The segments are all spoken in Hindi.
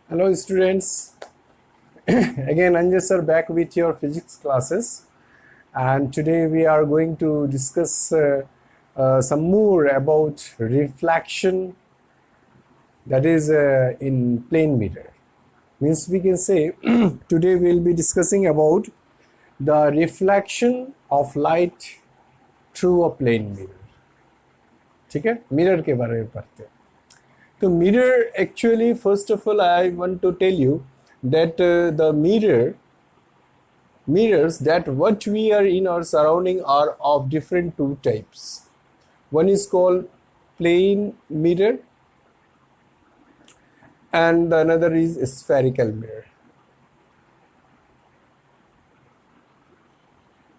Hello students, again Anjay sir back with your physics classes, and today we are going to discuss some more about reflection, that is in plane mirror. Means we can say today we will be discussing about the reflection of light through a plane mirror. ठीक है, मिरर के बारे में पढ़ते हैं. So mirror, actually, first of all, I want to tell you that the mirrors that what we are in our surrounding are of different two types. One is called plane mirror and another is spherical mirror.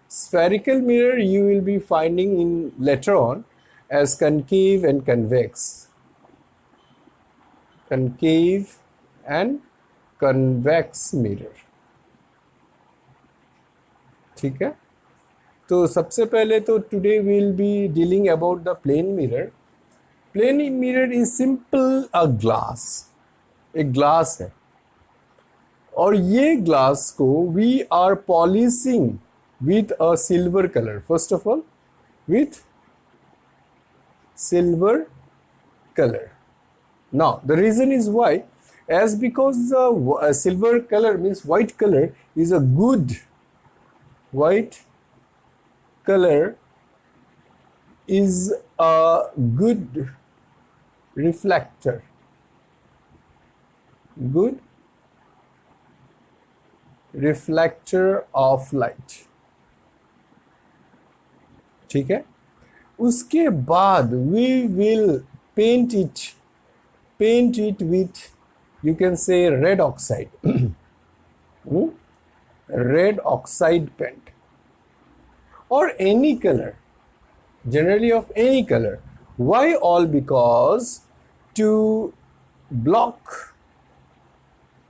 Spherical mirror you will be finding in later on as concave and convex. Concave and convex mirror. ठीक है, तो सबसे पहले तो today we will be dealing about the plane mirror. Plane mirror is simple a glass, एक ग्लास है और ये ग्लास को we are polishing with a silver colour. First of all with silver colour. Now the reason is why, as because the silver color means white color is a good, white color is a good reflector, good reflector of light. ठीक है, उसके बाद we will paint it with, you can say, red oxide. Red oxide paint or any color, generally of any color. Why all? Because to block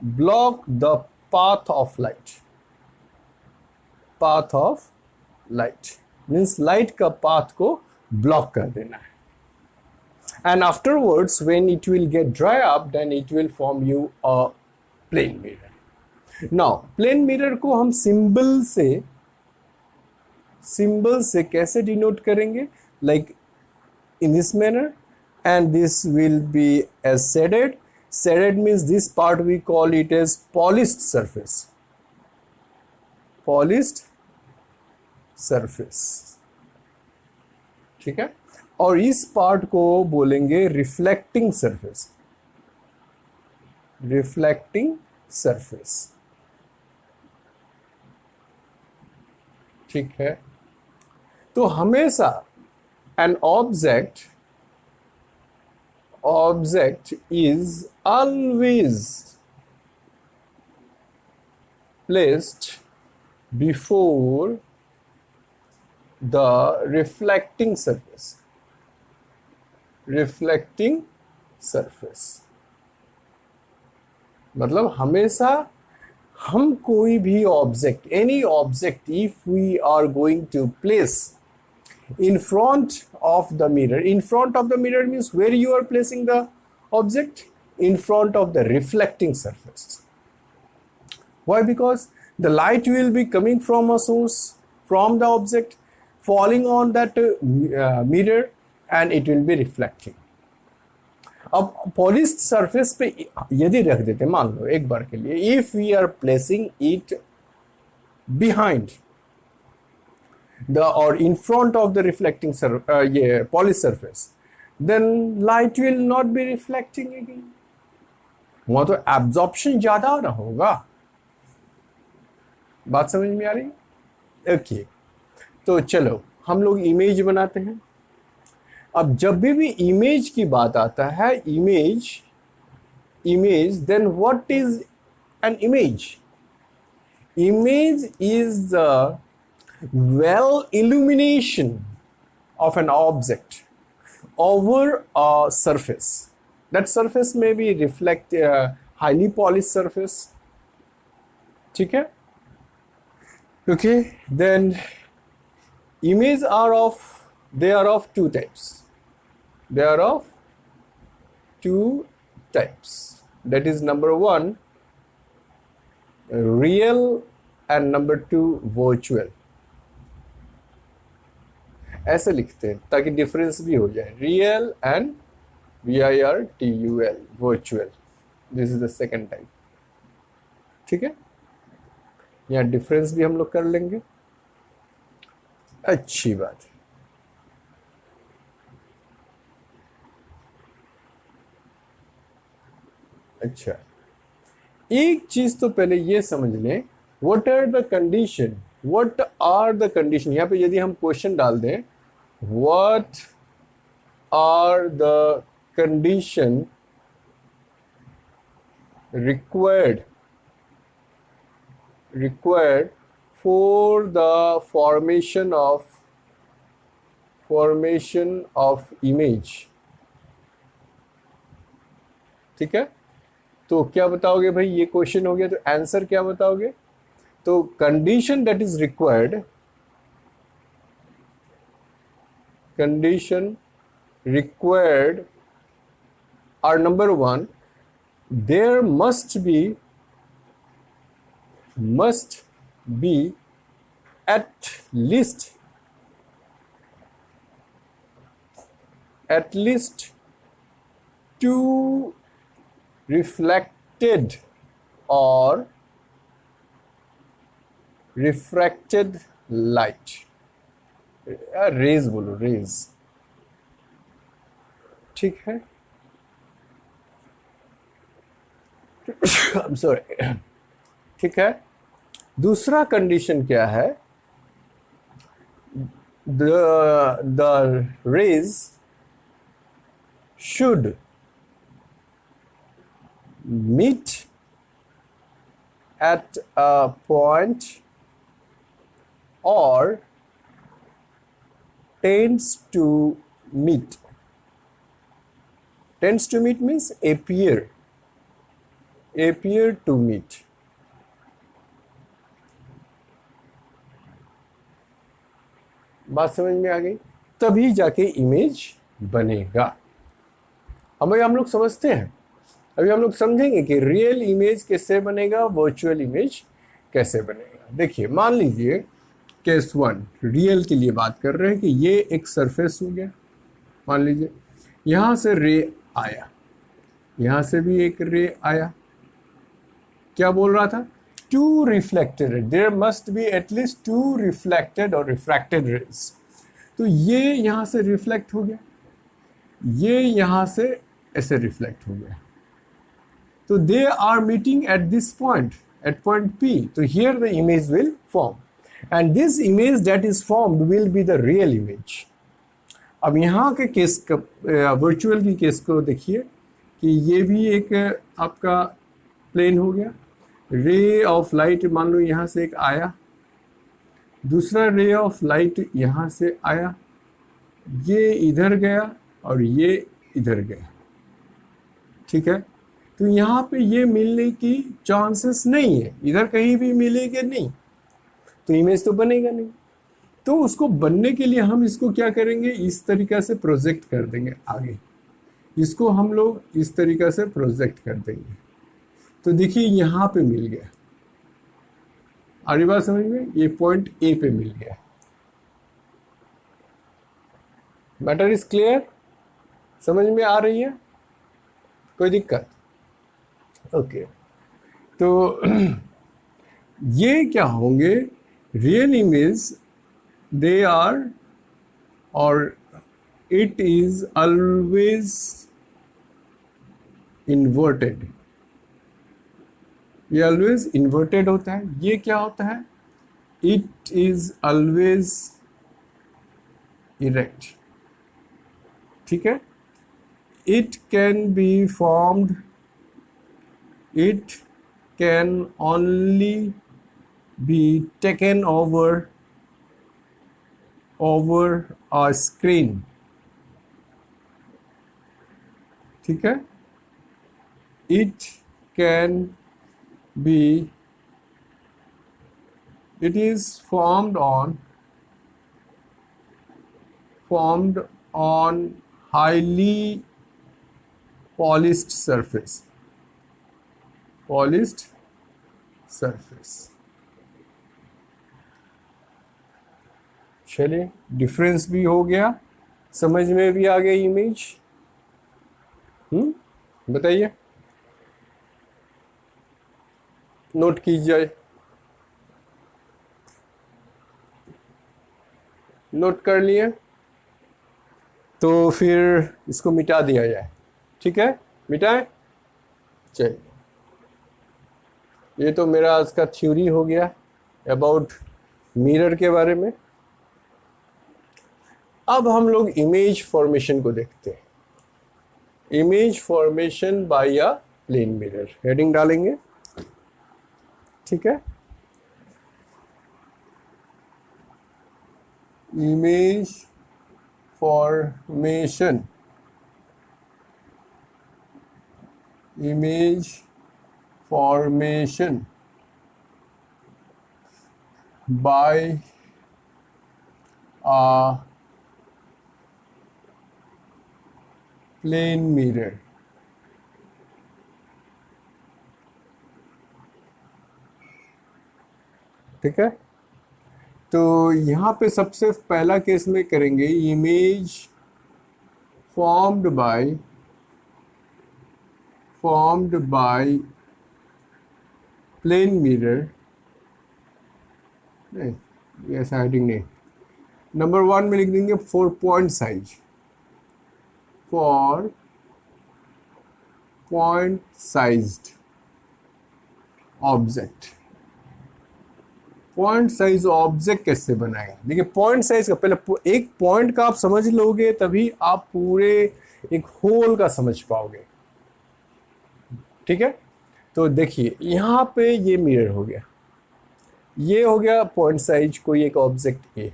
the path of light. Path of light means light का path को block कर देना है. And afterwards, when it will get dry up, then it will form you a plane mirror. Now, plane mirror को हम symbol से कैसे denote करेंगे? Like in this manner, and this will be as shaded. Shaded means this part we call it as polished surface. Polished surface. ठीक है? और इस पार्ट को बोलेंगे रिफ्लेक्टिंग सरफेस. Reflecting surface. ठीक है, तो हमेशा an object is always placed before the reflecting surface. Reflecting surface मतलब हमेशा हम कोई भी object, any object, if we are going to place in front of the mirror. In front of the mirror means where you are placing the object? In front of the reflecting surface. Why? Because the light will be coming from a source, from the object, falling on that mirror, and it will be reflecting. अब polished surface पे यदि रख देते, मान लो एक बार के लिए, if we are placing it behind the or in front of the reflecting polished surface, then light will not be reflecting again. वहां तो absorption ज्यादा ना होगा. बात समझ में आ रही? ओके, तो चलो हम लोग इमेज बनाते हैं. अब जब भी इमेज की बात आता है, image then what is an image? Image is the well illumination of an object over a surface. That surface may be highly polished surface. ठीक है? Okay, then images are of two types. that is number 1 real and number 2 virtual, ऐसे लिखते हैं ताकि डिफरेंस भी हो जाए, real and VIRTUL virtual, this is the second type. ठीक है, यहाँ डिफरेंस भी हम लोग कर लेंगे, अच्छी बात है। अच्छा, एक चीज तो पहले ये समझ लें, what are the condition, what are the condition. यहाँ पे यदि हम क्वेश्चन डाल दें, what are the condition required for the formation of image, ठीक है। तो क्या बताओगे भाई, ये क्वेश्चन हो गया, तो आंसर क्या बताओगे? तो condition that is required are number 1, there must be at least 2 reflected or refracted light, rays बोलो, रेज, ठीक है। I'm sorry, ठीक है। दूसरा कंडीशन क्या है, the rays should meet at a point or tends to meet. Tends to meet means appear to meet. बात समझ में आ गई? तभी जाके इमेज बनेगा। अभी हम लोग समझते हैं, अभी हम लोग समझेंगे कि रियल इमेज कैसे बनेगा, वर्चुअल इमेज कैसे बनेगा। देखिए, मान लीजिए केस 1 रियल के लिए बात कर रहे हैं कि ये एक सरफेस हो गया, मान लीजिए यहां से रे आया, यहां से भी एक रे आया, क्या बोल रहा था, 2 reflected, there must be at least 2 reflected और रिफ्रैक्टेड रेज। तो ये यहां से रिफ्लेक्ट हो गया, ये यहां से ऐसे रिफ्लेक्ट हो गया, तो they are meeting at this point, at point P, तो here the image will form and this image that is formed will be the real image. अब यहाँ के केस का, वर्चुअल की केस को देखिए कि ये भी एक आपका प्लेन हो गया, रे ऑफ लाइट मान लो यहाँ से एक आया, दूसरा रे ऑफ लाइट यहाँ से आया, ये इधर गया और ये इधर गया, ठीक है। तो यहाँ पे ये मिलने की चांसेस नहीं है, इधर कहीं भी मिलेगा नहीं, तो इमेज तो बनेगा नहीं। तो उसको बनने के लिए हम इसको क्या करेंगे, इस तरीका से प्रोजेक्ट कर देंगे आगे, इसको हम लोग इस तरीका से प्रोजेक्ट कर देंगे। तो देखिए यहाँ पे मिल गया, आगे बात समझ में, ये पॉइंट A पे मिल गया। मैटर इज क्लियर, समझ में आ रही है, कोई दिक्कत? ओके, तो ये क्या होंगे, रियल इमेज, दे आर, और इट इज ऑलवेज इन्वर्टेड, ये ऑलवेज इन्वर्टेड होता है। ये क्या होता है, इट इज ऑलवेज इरेक्ट, ठीक है। It can be formed, it can only be taken over a screen, ठीक है। It can be, it is formed on highly polished surface, polished surface. चलिए, डिफरेंस भी हो गया, समझ में भी आ गया इमेज। बताइए, नोट कीजिए, नोट कर लिए तो फिर इसको मिटा दिया जाए। ठीक है, मिटाएं। चलिए, ये तो मेरा आज का थ्योरी हो गया अबाउट मिरर के बारे में। अब हम लोग इमेज फॉर्मेशन को देखते हैं। Image formation by a plane mirror, heading डालेंगे। ठीक है, image formation, image formation by a plane mirror। ठीक है, तो यहाँ पे सबसे पहला केस में करेंगे image formed by plane mirror. नहीं, ये ऐसा हेडिंग नहीं। नंबर 1 में लिख देंगे 4 point size, 4 point sized object. Point size object कैसे बनाएगा? देखिए, पॉइंट साइज का पहले एक पॉइंट का आप समझ लोगे तभी आप पूरे एक होल का समझ पाओगे। ठीक है, तो देखिए यहां पे ये मिरर हो गया, ये हो गया पॉइंट साइज कोई एक ऑब्जेक्ट ए।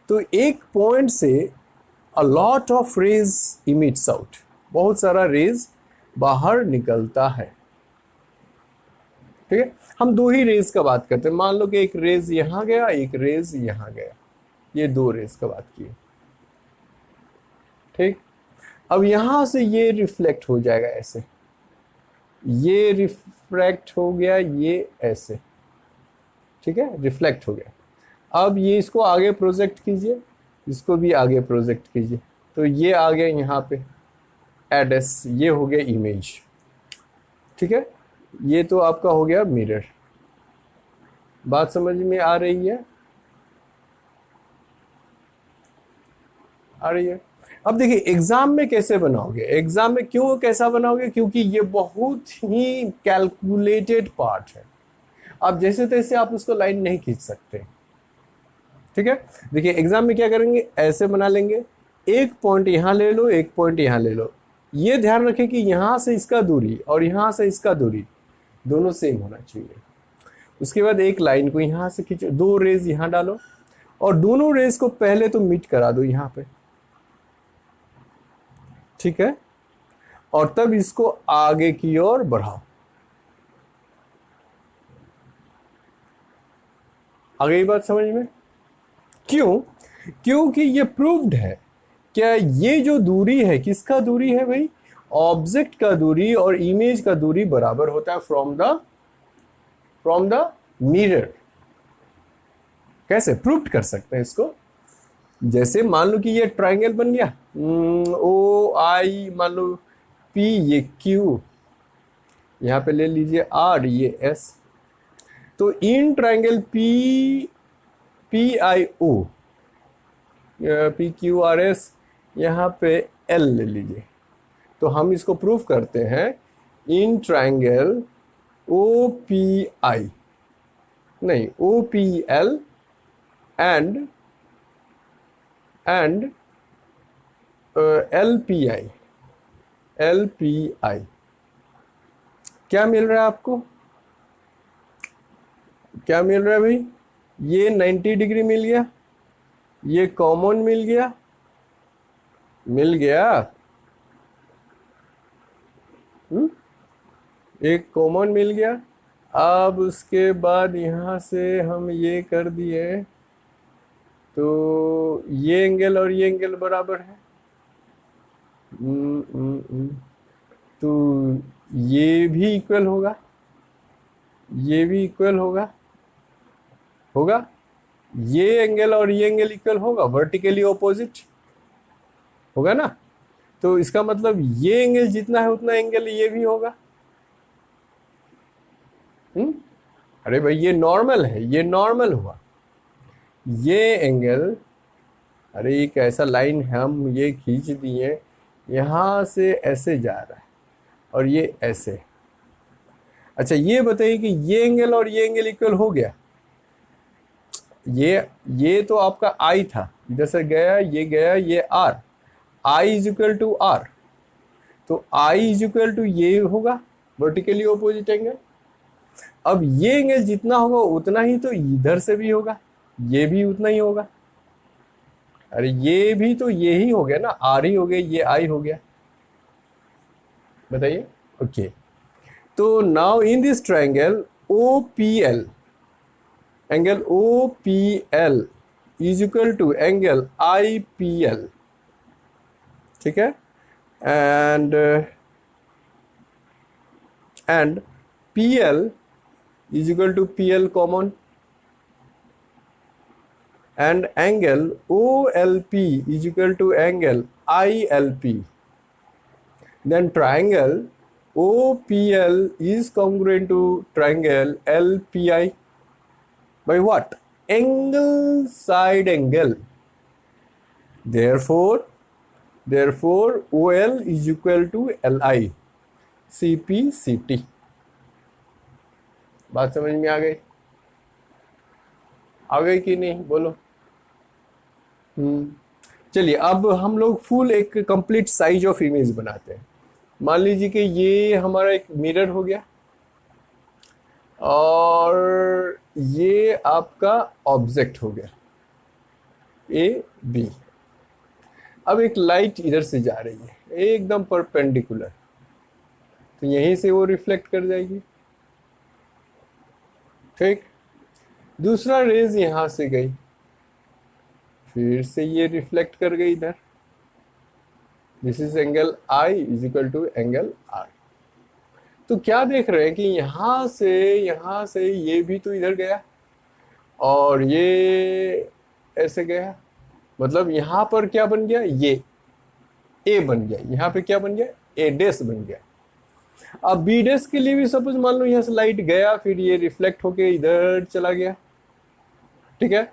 तो एक पॉइंट से a lot of rays emits out, बहुत सारा रेज बाहर निकलता है। ठीक है, हम 2 ही रेज का बात करते हैं। मान लो कि एक रेज यहां गया, एक रेज यहां गया, ये 2 रेज का बात की। ठीक, अब यहां से ये रिफ्लेक्ट हो जाएगा ऐसे, ये रिफ्रैक्ट हो गया, ये ऐसे। ठीक है, रिफ्लेक्ट हो गया। अब ये इसको आगे प्रोजेक्ट कीजिए, इसको भी आगे प्रोजेक्ट कीजिए, तो ये आ गया यहाँ पे एडस, ये हो गया इमेज। ठीक है, ये तो आपका हो गया मिरर। बात समझ में आ रही है? आ रही है। अब देखिए एग्जाम में कैसे बनाओगे, एग्जाम में क्यों कैसा बनाओगे, क्योंकि ये बहुत ही कैलकुलेटेड पार्ट है। आप जैसे तैसे आप उसको लाइन नहीं खींच सकते। ठीक है, देखिए एग्जाम में क्या करेंगे, ऐसे बना लेंगे, एक पॉइंट यहां ले लो, एक पॉइंट यहां ले लो। ये ध्यान रखें कि यहां से इसका दूरी और यहां से इसका दूरी दोनों सेम होना चाहिए। उसके बाद एक लाइन को यहां से खींचो, 2 रेज यहां डालो और दोनों रेज को पहले तो मीट करा दो यहां पे। ठीक है, और तब इसको आगे की ओर बढ़ाओ। आ गई बात समझ में? क्यों? क्योंकि ये प्रूव्ड है। क्या ये जो दूरी है, किसका दूरी है भाई? ऑब्जेक्ट का दूरी और इमेज का दूरी बराबर होता है फ्रॉम द मिरर। कैसे प्रूव कर सकते हैं इसको? जैसे मान लो कि ये ट्राइंगल बन गया, ओ आई, मान लो पी, ये क्यू, यहां पे ले लीजिए आर, ये एस। तो in triangle P I O, P Q R S, यहाँ पे एल ले लीजिए। तो हम इसको प्रूव करते हैं in triangle O P I, नहीं O P L and L P I. क्या मिल रहा है आपको? क्या मिल रहा है भाई? ये 90 डिग्री मिल गया, ये कॉमन मिल गया, एक कॉमन मिल गया। अब उसके बाद यहां से हम ये कर दिए तो ये एंगल और ये एंगल बराबर है। तो ये भी इक्वल होगा, ये भी इक्वल होगा, होगा, ये एंगल और ये एंगल इक्वल होगा, वर्टिकली ऑपोजिट होगा ना। तो इसका मतलब ये एंगल जितना है उतना एंगल ये भी होगा। अरे भाई ये नॉर्मल है, ये नॉर्मल हुआ, ये एंगल, अरे एक ऐसा लाइन हम ये खींच दिए, यहाँ से ऐसे जा रहा है और ये ऐसे। अच्छा ये बताइए कि ये एंगल और ये एंगल इक्वल हो गया। ये तो आपका आई था, इधर से गया, ये गया, ये R, I is equal to R, तो आई इज इक्वल टू ये होगा, वर्टिकली ऑपोजिट एंगल। अब ये एंगल जितना होगा उतना ही तो इधर से भी होगा, ये भी उतना ही होगा। अरे ये भी तो ये ही हो गया ना, आर ही हो गया, ये आई हो गया, बताइए। ओके, तो now in this triangle O P L, angle O P L is equal to angle I P L, ठीक है। And P L is equal to PL common, and angle OLP is equal to angle ILP. Then triangle OPL is congruent to triangle LPI by what? Angle side angle. Therefore OL is equal to LI, CP CT. बात समझ में आ गई कि नहीं, बोलो। चलिए अब हम लोग फुल एक कंप्लीट साइज ऑफ इमेज बनाते हैं। मान लीजिए कि ये हमारा एक मिरर हो गया और ये आपका ऑब्जेक्ट हो गया ए बी। अब एक लाइट इधर से जा रही है एकदम परपेंडिकुलर, तो यहीं से वो रिफ्लेक्ट कर जाएगी, ठीक। दूसरा रेज यहां से गई, फिर से ये रिफ्लेक्ट कर गई इधर, this is angle I is equal to angle R. तो क्या देख रहे हैं कि यहां से ये भी तो इधर गया और ये ऐसे गया, मतलब यहां पर क्या बन गया, ये ए बन गया, यहां पे क्या बन गया, ए डैश बन गया। अब बी डैश के लिए भी सपोज मान लो यहाँ से लाइट गया, फिर ये रिफ्लेक्ट होके इधर चला गया, ठीक है।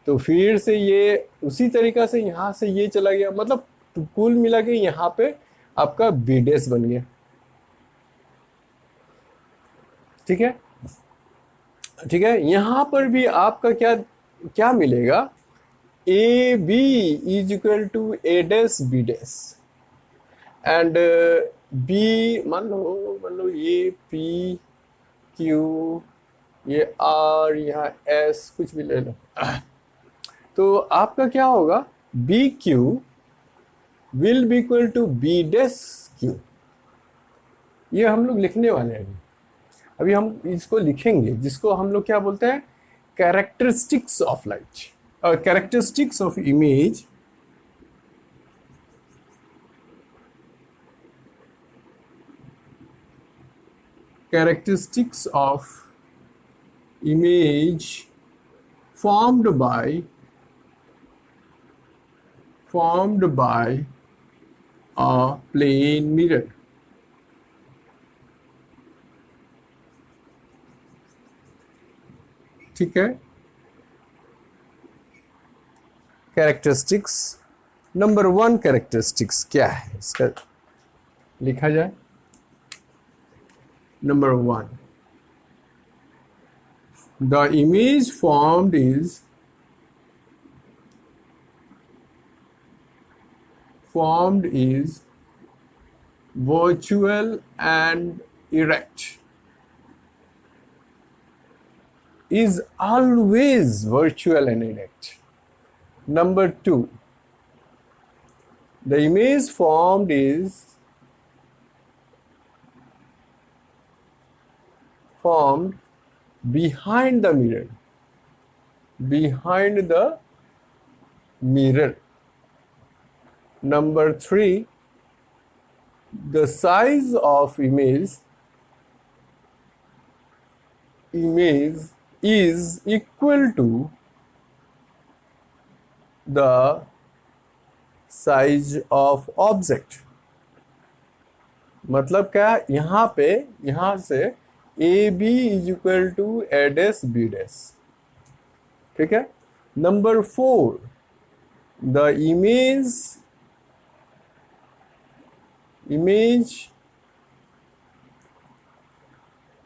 तो फिर से ये उसी तरीका से यहाँ से ये चला गया, मतलब कुल मिला के यहाँ पे आपका बी डैश बन गया, ठीक है, ठीक है। यहां पर भी आपका क्या क्या मिलेगा, A B is equal to A dash B dash, and B मान लो ये पी क्यू, ये आर, यहाँ एस, कुछ भी ले लो। तो आपका क्या होगा, B Q will be equal to B dash Q. ये हम लोग लिखने वाले हैं अभी हम इसको लिखेंगे, जिसको हम लोग क्या बोलते हैं, कैरेक्टरिस्टिक्स ऑफ लाइट और characteristics of image. Characteristics of image formed by a plane mirror. ठीक है, कैरेक्टरिस्टिक्स नंबर 1 कैरेक्टरिस्टिक्स क्या है इसका लिखा जाए। Number 1, the image formed is virtual and erect, is always virtual and erect. Number 2, the image formed is formed behind the mirror, Number 3, the size of image is equal to the size of object. मतलब क्या, यहाँ पे, यहाँ से A B is equal to A dash B dash. ठीक है. Number 4, the image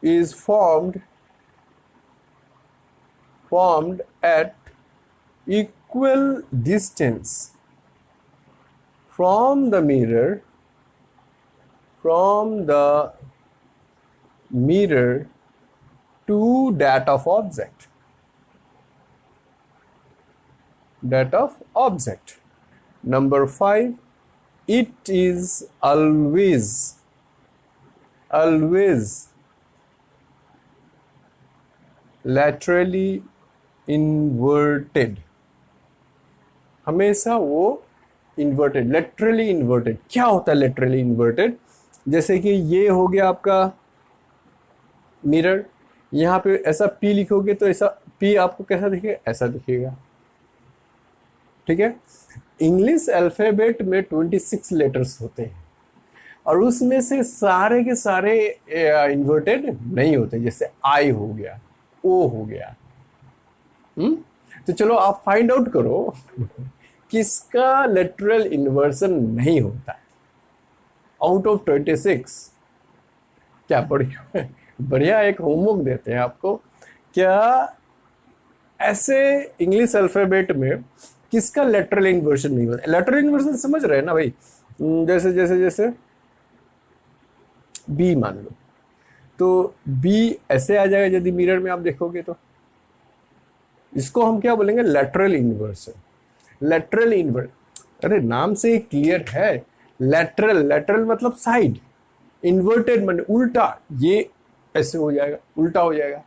is formed at equal distance from the mirror to that of object. Number 5, it is always laterally inverted. हमेशा वो inverted, laterally inverted. क्या होता है laterally inverted? जैसे कि ये हो गया आपका मिरर, यहाँ पे ऐसा P लिखोगे तो ऐसा P आपको कैसा दिखेगा, ऐसा दिखेगा. ठीक है. इंग्लिश अल्फाबेट में 26 लेटर्स होते हैं और उसमें से सारे के सारे इन्वर्टेड नहीं होते. जैसे आई हो गया, ओ हो गया. तो चलो आप फाइंड आउट करो किसका लेटरल इन्वर्सन नहीं होता है आउट ऑफ 26. क्या बढ़िया एक होमवर्क देते हैं आपको. क्या ऐसे इंग्लिश अल्फाबेट में किसका लेटरल इन्वर्सन नहीं होता? लेटरल इन्वर्सन समझ रहे हैं ना भाई? जैसे बी मान लो, तो बी ऐसे आ जाएगा यदि मिरर में आप देखोगे तो. इसको हम क्या बोलेंगे? Lateral inversion. अरे नाम से ही क्लियर है. लेटरल मतलब साइड, इन्वर्टेड मतलब उल्टा. ये ऐसे हो जाएगा, उल्टा हो जाएगा.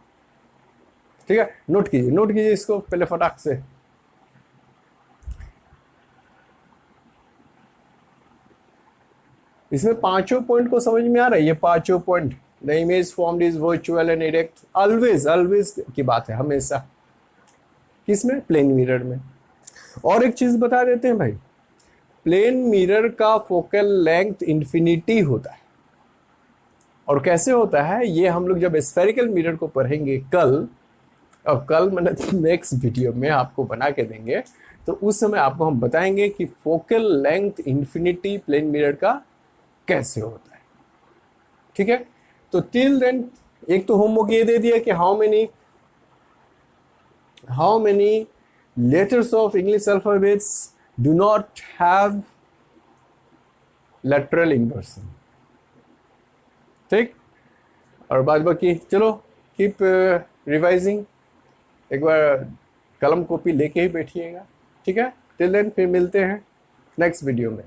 ठीक है. नोट कीजिए इसको पहले फटाक से. इसमें पांचों पॉइंट को समझ में आ रहा है? ये पांचों point, the image formed is virtual and erect. Always की बात है, हमेशा. किसमें? प्लेन मिरर में. और एक चीज बता देते हैं भाई, प्लेन मिरर का फोकल लेंथ इंफिनिटी होता है. और कैसे होता है ये हम लोग जब स्फेरिकल मिरर को पढ़ेंगे कल, और कल मैंने नेक्स्ट वीडियो में आपको बना के देंगे, तो उस समय आपको हम बताएंगे कि focal length infinity plane mirror का कैसे होता है. ठीक है. तो टिल देन एक तो होमवर्क ये दे दिया कि how many letters of English alphabets do not have lateral inversion. ठीक. और बाद बाकी चलो कीप रिवाइजिंग. एक बार कलम कॉपी लेके ही बैठिएगा. ठीक है. टिल देन फिर मिलते हैं नेक्स्ट वीडियो में.